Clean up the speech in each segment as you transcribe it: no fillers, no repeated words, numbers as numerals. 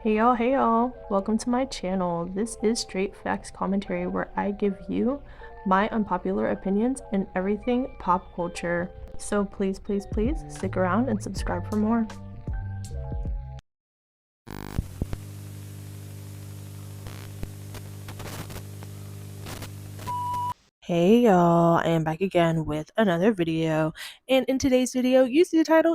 Hey y'all, welcome to my channel. This is Straight Facts Commentary where I give you my unpopular opinions in everything pop culture. So please stick around and subscribe for more. Hey y'all, I am back again with another video. And in today's video, you see the title,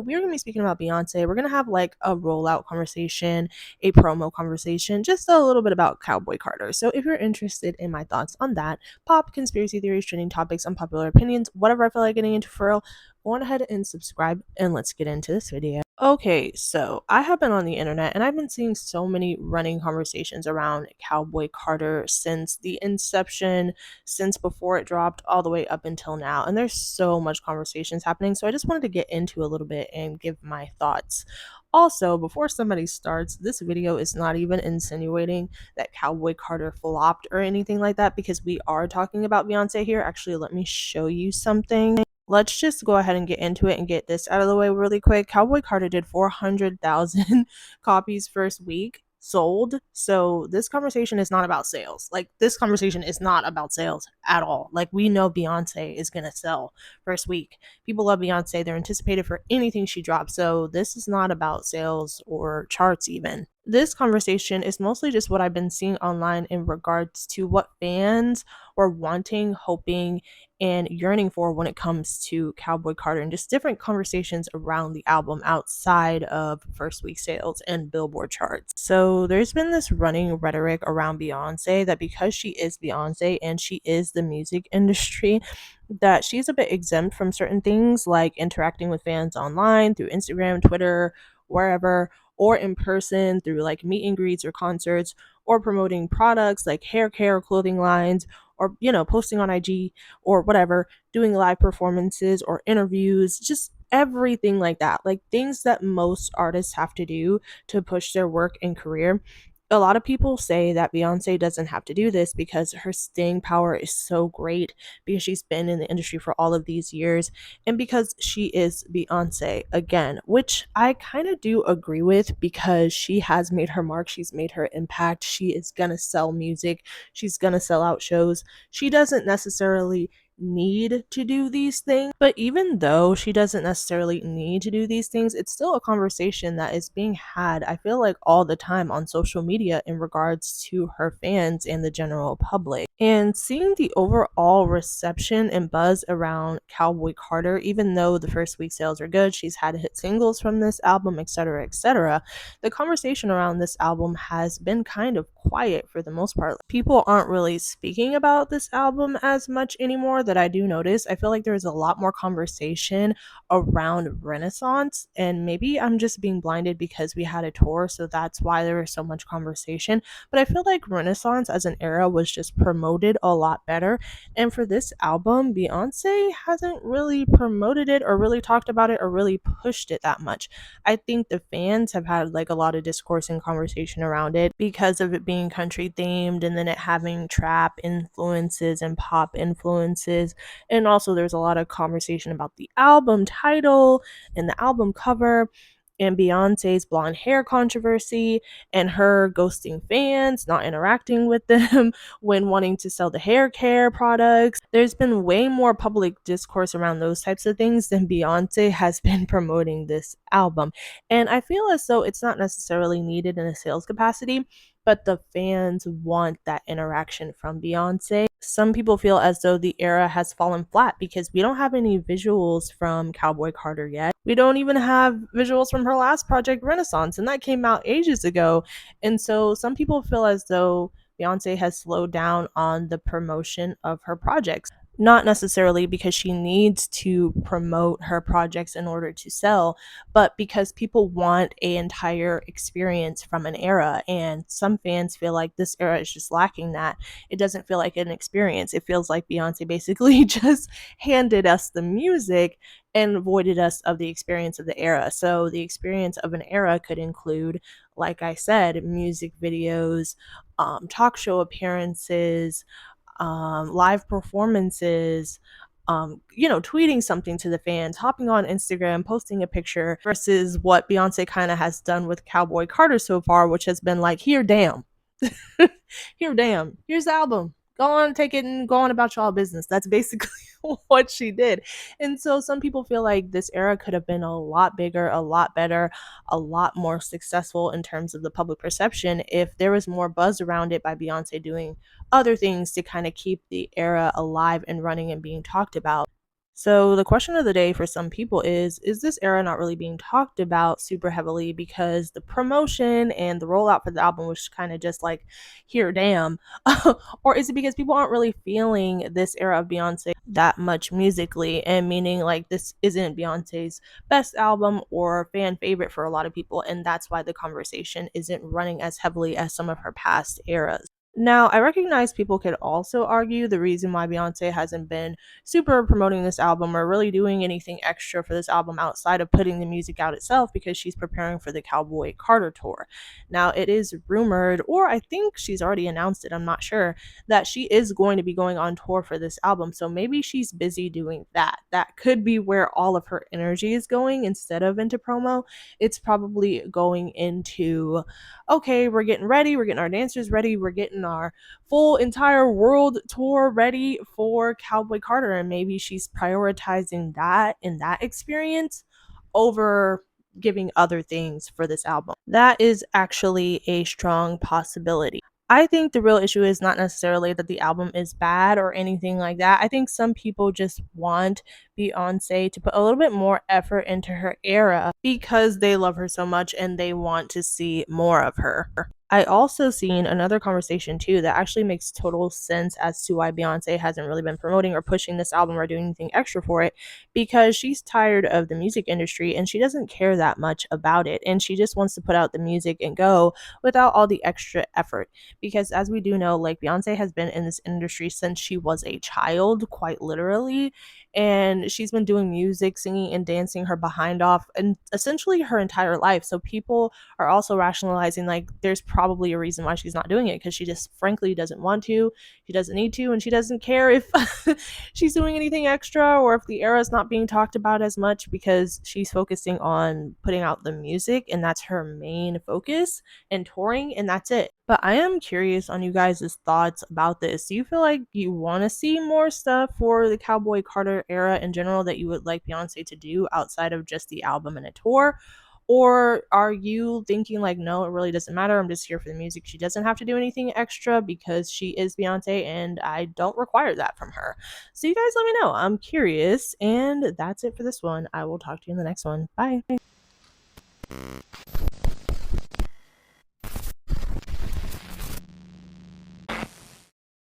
we're going to be speaking about Beyonce. We're going to have like a rollout conversation, a promo conversation, just a little bit about Cowboy Carter. So if you're interested in my thoughts on that, pop, conspiracy theories, trending topics, unpopular opinions, whatever I feel like getting into for real, go on ahead and subscribe and let's get into this video. Okay, so I have been on the internet and I've been seeing so many running conversations around Cowboy Carter since the inception, since before it dropped all the way up until now, and there's so much conversations happening, so I just wanted to get into a little bit and give my thoughts. Also, before somebody starts, this video is not even insinuating that Cowboy Carter flopped or anything like that, because we are talking about Beyonce here. Actually, let me show you something. Let's just go ahead and get into it and get this out of the way really quick. Cowboy Carter did 400,000 copies first week sold. So this conversation is not about sales. Like, this conversation is not about sales at all. Like, we know Beyonce is going to sell first week. People love Beyonce. They're anticipated for anything she drops. So this is not about sales or charts even. This conversation is mostly just what I've been seeing online in regards to what fans are wanting, hoping, and yearning for when it comes to Cowboy Carter, and just different conversations around the album outside of first week sales and Billboard charts. So there's been this running rhetoric around Beyonce that because she is Beyonce and she is the music industry, that she's a bit exempt from certain things like interacting with fans online through Instagram, Twitter, wherever, or in person through like meet and greets or concerts, or promoting products like hair care or clothing lines, or posting on IG or whatever, doing live performances or interviews, just everything like that. Like, things that most artists have to do to push their work and career. A lot of people say that Beyonce doesn't have to do this because her staying power is so great, because she's been in the industry for all of these years, and because she is Beyonce again, which I kind of do agree with, because she has made her mark, she's made her impact, she is gonna sell music, she's gonna sell out shows. She doesn't necessarily need to do these things, but even though she doesn't necessarily need to do these things, it's still a conversation that is being had, I feel like, all the time on social media in regards to her fans and the general public. And seeing the overall reception and buzz around Cowboy Carter, even though the first week sales are good, she's had hit singles from this album, etc., etc., the conversation around this album has been kind of quiet for the most part. People aren't really speaking about this album as much anymore, that I do notice. I feel like there's a lot more conversation around Renaissance, and maybe I'm just being blinded because we had a tour, so that's why there was so much conversation. But I feel like Renaissance as an era was just promoted a lot better. And for this album, Beyonce hasn't really promoted it or really talked about it or really pushed it that much. I think the fans have had like a lot of discourse and conversation around it because of it being country themed, and then it having trap influences and pop influences. And also there's a lot of conversation about the album title and the album cover, and Beyonce's blonde hair controversy, and her ghosting fans, not interacting with them when wanting to sell the hair care products. There's been way more public discourse around those types of things than Beyonce has been promoting this album. And I feel as though it's not necessarily needed in a sales capacity, but the fans want that interaction from Beyonce. Some people feel as though the era has fallen flat because we don't have any visuals from Cowboy Carter yet. We don't even have visuals from her last project, Renaissance, and that came out ages ago. And so some people feel as though Beyonce has slowed down on the promotion of her projects. Not necessarily because she needs to promote her projects in order to sell, but because people want an entire experience from an era. And some fans feel like this era is just lacking that. It doesn't feel like an experience. It feels like Beyonce basically just handed us the music and voided us of the experience of the era. So the experience of an era could include, like I said, music videos, talk show appearances, live performances, tweeting something to the fans, hopping on Instagram, posting a picture versus what Beyonce kind of has done with Cowboy Carter so far, which has been like, here, damn. Here, damn. Here's the album. Go on, take it and go on about y'all business. That's basically what she did. And so some people feel like this era could have been a lot bigger, a lot better, a lot more successful in terms of the public perception if there was more buzz around it by Beyonce doing other things to kind of keep the era alive and running and being talked about. So the question of the day for some people is this era not really being talked about super heavily because the promotion and the rollout for the album was kind of just like, here, damn. Or is it because people aren't really feeling this era of Beyonce that much musically, and meaning like this isn't Beyonce's best album or fan favorite for a lot of people, and that's why the conversation isn't running as heavily as some of her past eras. Now, I recognize people could also argue the reason why Beyonce hasn't been super promoting this album or really doing anything extra for this album outside of putting the music out itself because she's preparing for the Cowboy Carter tour. Now, it is rumored, or I think she's already announced it, I'm not sure, that she is going to be going on tour for this album. So maybe she's busy doing that. That could be where all of her energy is going instead of into promo. It's probably going into, okay, we're getting ready, we're getting our dancers ready, we're getting our full entire world tour ready for Cowboy Carter, and maybe she's prioritizing that in that experience over giving other things for this album. That is actually a strong possibility. I think the real issue is not necessarily that the album is bad or anything like that. I think some people just want Beyonce to put a little bit more effort into her era because they love her so much and they want to see more of her. I also seen another conversation too that actually makes total sense as to why Beyonce hasn't really been promoting or pushing this album or doing anything extra for it, because she's tired of the music industry and she doesn't care that much about it, and she just wants to put out the music and go without all the extra effort. Because as we do know, like, Beyonce has been in this industry since she was a child, quite literally, and she's been doing music, singing and dancing her behind off and essentially her entire life. So people are also rationalizing like there's probably a reason why she's not doing it, because she just frankly doesn't want to, she doesn't need to, and she doesn't care if she's doing anything extra or if the era is not being talked about as much, because she's focusing on putting out the music and that's her main focus, and touring, and that's it. But I am curious on you guys' thoughts about this. Do you feel like you want to see more stuff for the Cowboy Carter era in general that you would like Beyonce to do outside of just the album and a tour? Or are you thinking like, no, it really doesn't matter. I'm just here for the music. She doesn't have to do anything extra because she is Beyonce and I don't require that from her. So you guys let me know. I'm curious. And that's it for this one. I will talk to you in the next one. Bye.